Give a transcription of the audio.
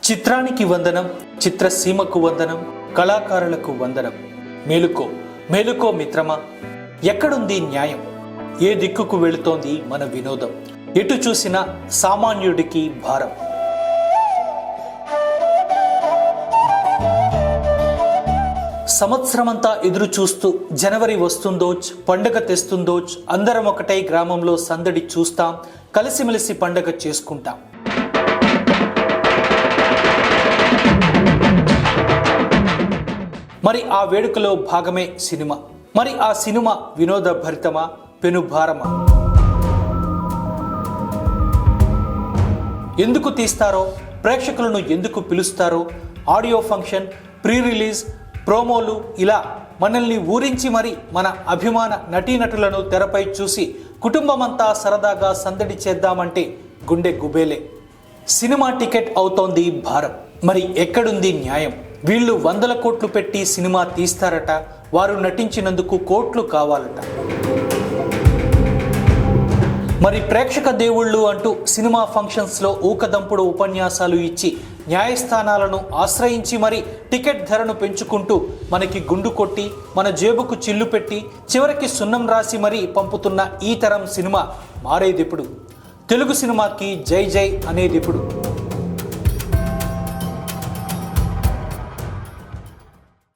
చిత్రానికి వందనం, చిత్రసీమకు వందనం, కళాకారులకు వందనం. మేలుకో మేలుకో మిత్రమా, ఎక్కడుంది న్యాయం? ఏ దిక్కుకు వెళుతోంది మన వినోదం? ఎటు చూసినా సామాన్యుడికి భారం. సంవత్సరమంతా ఎదురు చూస్తూ జనవరి వస్తుందోచ్, పండగ తెస్తుందోచ్, అందరం ఒకటై గ్రామంలో సందడి చూస్తాం, కలిసిమెలిసి పండగ చేసుకుంటాం. మరి ఆ వేడుకలో భాగమే సినిమా. మరి ఆ సినిమా వినోద భరితమా, పెనుభారమా? ఎందుకు తీస్తారో, ప్రేక్షకులను ఎందుకు పిలుస్తారో, ఆడియో ఫంక్షన్, ప్రీ రిలీజ్, ప్రోమోలు, ఇలా మనల్ని ఊరించి మరి మన అభిమాన నటీనటులను తెరపై చూసి కుటుంబమంతా సరదాగా సందడి చేద్దామంటే గుండె గుబేలే. సినిమా టికెట్ అవుతోంది భారం. మరి ఎక్కడుంది న్యాయం? వీళ్ళు 100 కోట్లు పెట్టి సినిమా తీస్తారట, వారు నటించినందుకు కోట్లు కావాలట. మరి ప్రేక్షక దేవుళ్ళు అంటూ సినిమా ఫంక్షన్స్లో ఊకదంపుడు ఉపన్యాసాలు ఇచ్చి న్యాయస్థానాలను ఆశ్రయించి మరి టికెట్ ధరను పెంచుకుంటూ మనకి గుండు కొట్టి మన జేబుకు చిల్లు పెట్టి చివరికి సున్నం రాసి మరీ పంపుతున్న ఈ తరం సినిమా మారేదెప్పుడు? తెలుగు సినిమాకి జై జై అనేదెప్పుడు?